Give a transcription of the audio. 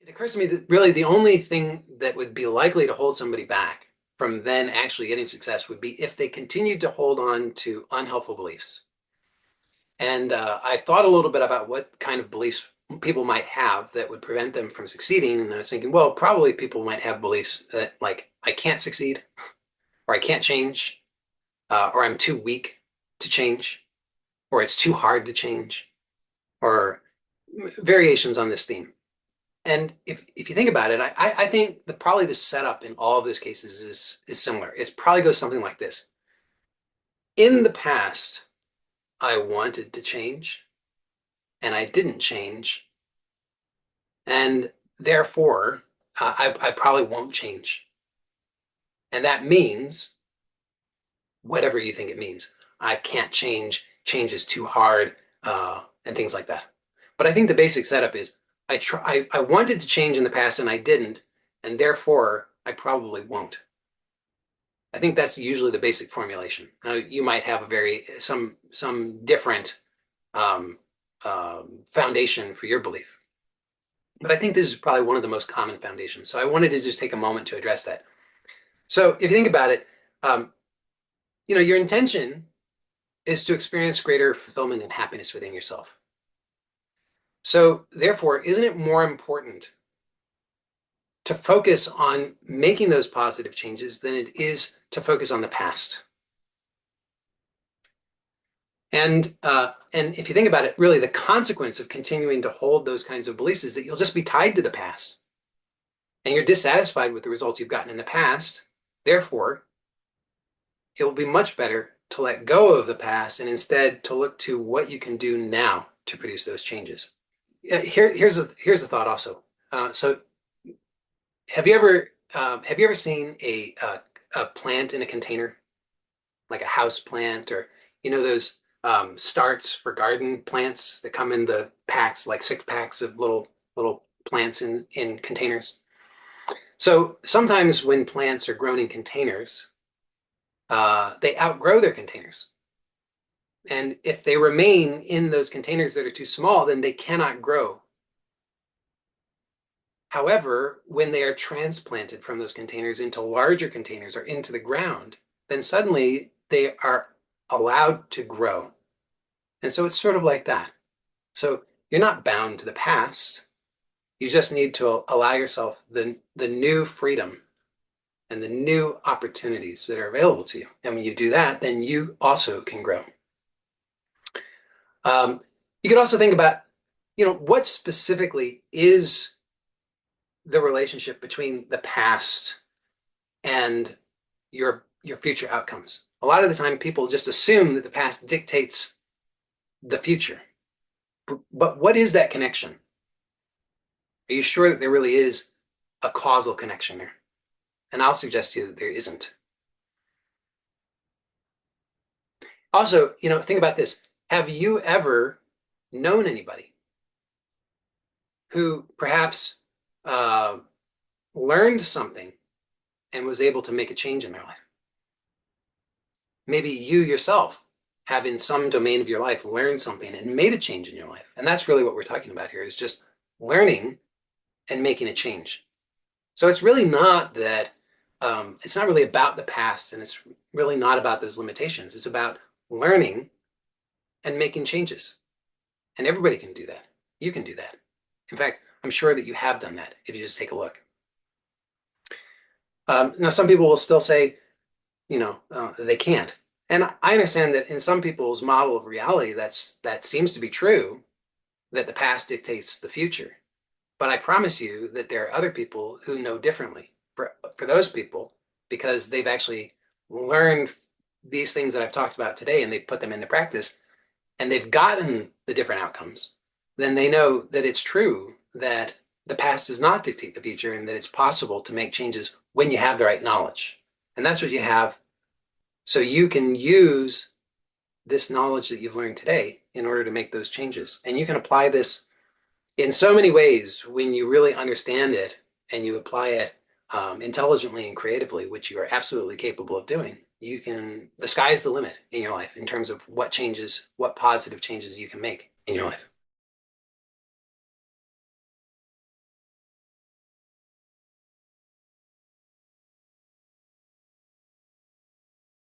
It occurs to me that really the only thing that would be likely to hold somebody back from then actually getting success would be if they continued to hold on to unhelpful beliefs. And I thought a little bit about what kind of beliefs people might have that would prevent them from succeeding. And I was thinking, well, probably people might have beliefs that, like, I can't succeed, or I can't change, or I'm too weak to change, or it's too hard to change, or variations on this theme. And if you think about it, I think that probably the setup in all of those cases is similar. It probably goes something like this. In the past, I wanted to change and I didn't change. And therefore, I probably won't change. And that means whatever you think it means. I can't change, change is too hard, and things like that. But I think the basic setup is I wanted to change in the past and I didn't, and therefore I probably won't. I think that's usually the basic formulation. Now you might have some different um, foundation for your belief, but I think this is probably one of the most common foundations. So I wanted to just take a moment to address that. So if you think about it, um, your intention is to experience greater fulfillment and happiness within yourself. So therefore, isn't it more important to focus on making those positive changes than it is to focus on the past? And if you think about it, really the consequence of continuing to hold those kinds of beliefs is that you'll just be tied to the past. And you're dissatisfied with the results you've gotten in the past. Therefore, it will be much better to let go of the past and instead to look to what you can do now to produce those changes. Here's a thought also. So have you ever seen a plant in a container, like a house plant, or those starts for garden plants that come in the packs, like 6 packs of little plants in containers? So sometimes when plants are grown in containers, they outgrow their containers. And if they remain in those containers that are too small, then they cannot grow. However, when they are transplanted from those containers into larger containers or into the ground, then suddenly they are allowed to grow. And so it's sort of like that. So you're not bound to the past. You just need to allow yourself the new freedom and the new opportunities that are available to you. And when you do that, then you also can grow. You could also think about, what specifically is the relationship between the past and your future outcomes. A lot of the time, people just assume that the past dictates the future. But what is that connection? Are you sure that there really is a causal connection there? And I'll suggest to you that there isn't. Also, think about this. Have you ever known anybody who perhaps learned something and was able to make a change in their life? Maybe you yourself have in some domain of your life learned something and made a change in your life. And that's really what we're talking about here, is just learning and making a change. So it's really not that, it's not really about the past, and it's really not about those limitations. It's about learning and making changes. And everybody can do that. You can do that. In fact, I'm sure that you have done that if you just take a look. Now, some people will still say, they can't. And I understand that in some people's model of reality, that seems to be true, that the past dictates the future. But I promise you that there are other people who know differently. For those people, because they've actually learned these things that I've talked about today and they've put them into practice and they've gotten the different outcomes, then they know that it's true that the past does not dictate the future and that it's possible to make changes when you have the right knowledge. And that's what you have. So you can use this knowledge that you've learned today in order to make those changes. And you can apply this in so many ways when you really understand it and you apply it intelligently and creatively, which you are absolutely capable of doing. The sky's the limit in your life in terms of what changes, what positive changes you can make in your life.